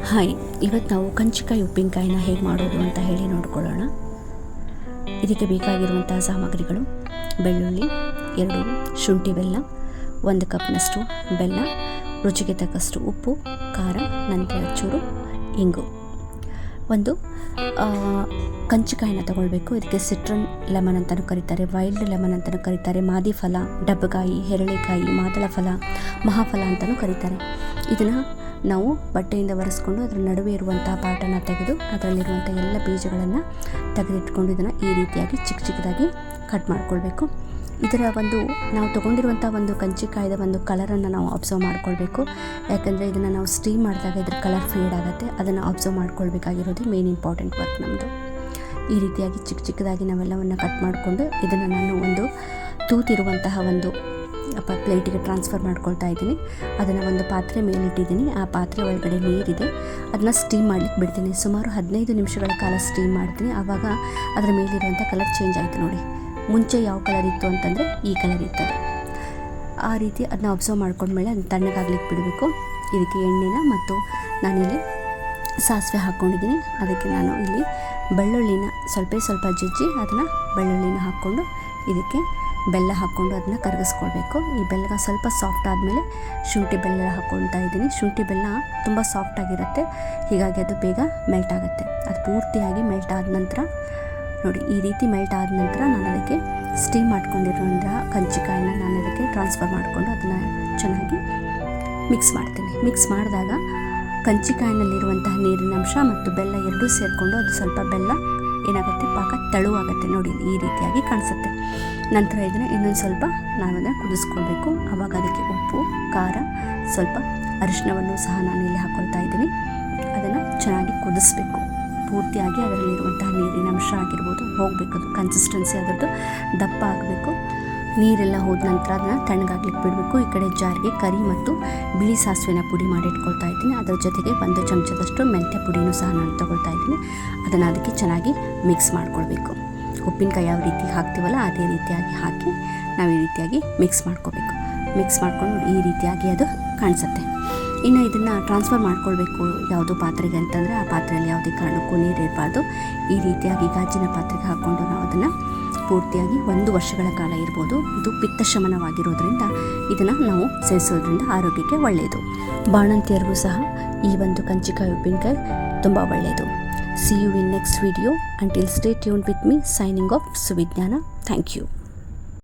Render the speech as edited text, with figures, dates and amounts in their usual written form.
Hi, ಇವತ್ತು ನಾವು ಕಂಚಿಕಾಯಿ ಉಪ್ಪಿನಕಾಯಿನ ಹೇಗೆ ಮಾಡೋದು ಅಂತ ಹೇಳಿ ನೋಡ್ಕೊಳ್ಳೋಣ. ಇದಕ್ಕೆ ಬೇಕಾಗಿರುವಂತಹ ಸಾಮಗ್ರಿಗಳು: ಬೆಳ್ಳುಳ್ಳಿ 2, ಶುಂಠಿ ಬೆಲ್ಲ 1 ಕಪ್ನಷ್ಟು ಬೆಲ್ಲ, ರುಚಿಗೆ ತಕ್ಕಷ್ಟು ಉಪ್ಪು, ಖಾರ, ನಂತರ ಚೂರು ಇಂಗು. ಒಂದು ಕಂಚಿಕಾಯಿನ ತಗೊಳ್ಬೇಕು. ಇದಕ್ಕೆ ಸಿಟ್ರನ್ ಲೆಮನ್ ಅಂತಲೂ ಕರೀತಾರೆ, ವೈಲ್ಡ್ ಲೆಮನ್ ಅಂತಲೂ ಕರೀತಾರೆ, ಮಾದಿಫಲ, ಡಬ್ಬಕಾಯಿ, ಹೆರಳೆಕಾಯಿ, ಮಾದಳಫಲ, ಮಹಾಫಲ ಅಂತಲೂ ಕರೀತಾರೆ. ಇದನ್ನು ನಾವು ಬಟ್ಟೆಯಿಂದ ಒರೆಸ್ಕೊಂಡು ಅದರ ನಡುವೆ ಇರುವಂತಹ ಪಾಟನ್ನು ತೆಗೆದು ಅದರಲ್ಲಿರುವಂಥ ಎಲ್ಲ ಬೀಜಗಳನ್ನು ತೆಗೆದಿಟ್ಕೊಂಡು ಇದನ್ನು ಈ ರೀತಿಯಾಗಿ ಚಿಕ್ಕ ಚಿಕ್ಕದಾಗಿ ಕಟ್ ಮಾಡ್ಕೊಳ್ಬೇಕು. ಇದರ ನಾವು ತೊಗೊಂಡಿರುವಂಥ ಒಂದು ಕಂಚಿಕಾಯ್ದ ಒಂದು ಕಲರನ್ನು ನಾವು ಅಬ್ಸರ್ವ್ ಮಾಡ್ಕೊಳ್ಬೇಕು. ಯಾಕಂದರೆ ಇದನ್ನು ನಾವು ಸ್ಟೀಮ್ ಮಾಡಿದಾಗ ಇದ್ರ ಕಲರ್ ಫೇಡ್ ಆಗುತ್ತೆ. ಅದನ್ನು ಅಬ್ಸರ್ವ್ ಮಾಡ್ಕೊಳ್ಬೇಕಾಗಿರೋದು ಮೇನ್ ಇಂಪಾರ್ಟೆಂಟ್ ವರ್ಕ್ ನಮ್ಮದು. ಈ ರೀತಿಯಾಗಿ ಚಿಕ್ಕ ಚಿಕ್ಕದಾಗಿ ನಾವೆಲ್ಲವನ್ನು ಕಟ್ ಮಾಡಿಕೊಂಡು ಇದನ್ನು ನಾನು ಒಂದು ತೂತಿರುವಂತಹ ಒಂದು ಪ್ಲೇಟಿಗೆ ಟ್ರಾನ್ಸ್ಫರ್ ಮಾಡ್ಕೊಳ್ತಾ ಇದ್ದೀನಿ. ಅದನ್ನು ಒಂದು ಪಾತ್ರೆ ಮೇಲಿಟ್ಟಿದ್ದೀನಿ. ಆ ಪಾತ್ರೆ ಒಳಗಡೆ ನೀರಿದೆ, ಅದನ್ನ ಸ್ಟೀಮ್ ಮಾಡಲಿಕ್ಕೆ ಬಿಡ್ತೀನಿ. ಸುಮಾರು 15 ನಿಮಿಷಗಳ ಕಾಲ ಸ್ಟೀಮ್ ಮಾಡ್ತೀನಿ. ಆವಾಗ ಅದರ ಮೇಲಿರುವಂಥ ಕಲರ್ ಚೇಂಜ್ ಆಯಿತು ನೋಡಿ. ಮುಂಚೆ ಯಾವ ಕಲರ್ ಇತ್ತು ಅಂತಂದರೆ ಈ ಕಲರ್ ಇರ್ತದೆ. ಆ ರೀತಿ ಅದನ್ನ ಅಬ್ಸರ್ವ್ ಮಾಡ್ಕೊಂಡ್ಮೇಲೆ ಅದನ್ನ ತಣ್ಣಗಾಗ್ಲಿಕ್ಕೆ ಬಿಡಬೇಕು. ಇದಕ್ಕೆ ಎಣ್ಣೆನ ಮತ್ತು ನಾನಿಲ್ಲಿ ಸಾಸಿವೆ ಹಾಕ್ಕೊಂಡಿದ್ದೀನಿ. ಅದಕ್ಕೆ ನಾನು ಇಲ್ಲಿ ಬೆಳ್ಳುಳ್ಳಿನ ಸ್ವಲ್ಪ ಜಜ್ಜಿ ಅದನ್ನು ಬೆಳ್ಳುಳ್ಳಿನ ಹಾಕ್ಕೊಂಡು ಇದಕ್ಕೆ ಬೆಲ್ಲ ಹಾಕ್ಕೊಂಡು ಅದನ್ನು ಕರಗಿಸ್ಕೊಳ್ಬೇಕು. ಈ ಬೆಲ್ಲ ಸ್ವಲ್ಪ ಸಾಫ್ಟ್ ಆದಮೇಲೆ ಶುಂಠಿ ಬೆಲ್ಲ ಹಾಕ್ಕೊಳ್ತಾ ಇದ್ದೀನಿ. ಶುಂಠಿ ಬೆಲ್ಲ ತುಂಬ ಸಾಫ್ಟಾಗಿರುತ್ತೆ, ಹೀಗಾಗಿ ಅದು ಬೇಗ ಮೆಲ್ಟ್ ಆಗುತ್ತೆ. ಅದು ಪೂರ್ತಿಯಾಗಿ ಮೆಲ್ಟ್ ಆದ ನಂತರ ನೋಡಿ, ಈ ರೀತಿ ಮೆಲ್ಟ್ ಆದ ನಂತರ ನಾನು ಅದಕ್ಕೆ ಸ್ಟೀಮ್ ಮಾಡ್ಕೊಂಡಿರೋಂಥ ಕಂಚಿಕಾಯಿನ ನಾನು ಅದಕ್ಕೆ ಟ್ರಾನ್ಸ್ಫರ್ ಮಾಡಿಕೊಂಡು ಅದನ್ನು ಚೆನ್ನಾಗಿ ಮಿಕ್ಸ್ ಮಾಡ್ತೀನಿ. ಮಿಕ್ಸ್ ಮಾಡಿದಾಗ ಕಂಚಿಕಾಯಿನಲ್ಲಿರುವಂತಹ ನೀರಿನ ಅಂಶ ಮತ್ತು ಬೆಲ್ಲ ಎರಡೂ ಸೇರಿಕೊಂಡು ಅದು ಸ್ವಲ್ಪ ಬೆಲ್ಲ ಏನಾಗುತ್ತೆ, ಪಾಕ ತೆಳುವಾಗುತ್ತೆ ನೋಡಿ, ಈ ರೀತಿಯಾಗಿ ಕಾಣಿಸುತ್ತೆ. ನಂತರ ಇದನ್ನು ಇನ್ನೊಂದು ಸ್ವಲ್ಪ ನಾವು ಅದನ್ನು ಕುದಿಸ್ಕೊಳ್ಬೇಕು. ಆವಾಗ ಅದಕ್ಕೆ ಉಪ್ಪು, ಖಾರ, ಸ್ವಲ್ಪ ಅರಿಶಿನವನ್ನು ಸಹ ನಾನು ಇಲ್ಲಿ ಹಾಕ್ಕೊಳ್ತಾ ಇದ್ದೀನಿ. ಅದನ್ನು ಚೆನ್ನಾಗಿ ಕುದಿಸ್ಬೇಕು. ಪೂರ್ತಿಯಾಗಿ ಅದರಲ್ಲಿರುವಂತಹ ನೀರಿನ ಅಂಶ ಆಗಿರ್ಬೋದು ಹೋಗಬೇಕು. ಅದು ಕನ್ಸಿಸ್ಟೆನ್ಸಿ ಅದರದ್ದು ದಪ್ಪ ಆಗಬೇಕು. ನೀರೆಲ್ಲ ಹೋದ ನಂತರ ಅದನ್ನು ತಣ್ಣಗಾಗ್ಲಿಕ್ಕೆ ಬಿಡಬೇಕು. ಈ ಕಡೆ ಜಾರ್ಗೆ ಕರಿ ಮತ್ತು ಬಿಳಿ ಸಾಸಿವೆನ ಪುಡಿ ಮಾಡಿ ಇಟ್ಕೊಳ್ತಾ ಇದ್ದೀನಿ. ಅದರ ಜೊತೆಗೆ 1 ಚಮಚದಷ್ಟು ಮೆಂತ್ಯ ಪುಡಿನೂ ಸಹ ನಾನು ತೊಗೊಳ್ತಾ ಇದ್ದೀನಿ. ಅದನ್ನು ಅದಕ್ಕೆ ಚೆನ್ನಾಗಿ ಮಿಕ್ಸ್ ಮಾಡ್ಕೊಳ್ಬೇಕು. ಉಪ್ಪಿನಕಾಯಿ ಯಾವ ರೀತಿ ಹಾಕ್ತೀವಲ್ಲ ಅದೇ ರೀತಿಯಾಗಿ ಹಾಕಿ ನಾವು ಈ ರೀತಿಯಾಗಿ ಮಿಕ್ಸ್ ಮಾಡ್ಕೋಬೇಕು. ಮಿಕ್ಸ್ ಮಾಡ್ಕೊಂಡು ಈ ರೀತಿಯಾಗಿ ಅದು ಕಾಣಿಸುತ್ತೆ. ಇನ್ನು ಇದನ್ನು ಟ್ರಾನ್ಸ್ಫರ್ ಮಾಡ್ಕೊಳ್ಬೇಕು ಯಾವುದೋ ಪಾತ್ರೆಗೆ ಅಂತಂದರೆ ಆ ಪಾತ್ರೆಯಲ್ಲಿ ಯಾವುದೇ ಕಾರಣಕ್ಕೂ ನೀರು ಇರಬಾರ್ದು. ಈ ರೀತಿಯಾಗಿ ಗಾಜಿನ ಪಾತ್ರೆಗೆ ಹಾಕ್ಕೊಂಡು ನಾವು ಅದನ್ನು ಪೂರ್ತಿಯಾಗಿ 1 ವರ್ಷಗಳ ಕಾಲ ಇರ್ಬೋದು. ಇದು ಪಿತ್ತಶಮನವಾಗಿರೋದ್ರಿಂದ ಇದನ್ನು ನಾವು ಸೇವಿಸೋದ್ರಿಂದ ಆರೋಗ್ಯಕ್ಕೆ ಒಳ್ಳೆಯದು. ಬಾಣಂತಿಯರಿಗೂ ಸಹ ಈ ಒಂದು ಕಂಚಿಕಾಯಿ ಉಪ್ಪಿನಕಾಯಿ ತುಂಬ ಒಳ್ಳೆಯದು. See you in next video. Until stay tuned with me. Signing off, Suvignana. Thank you.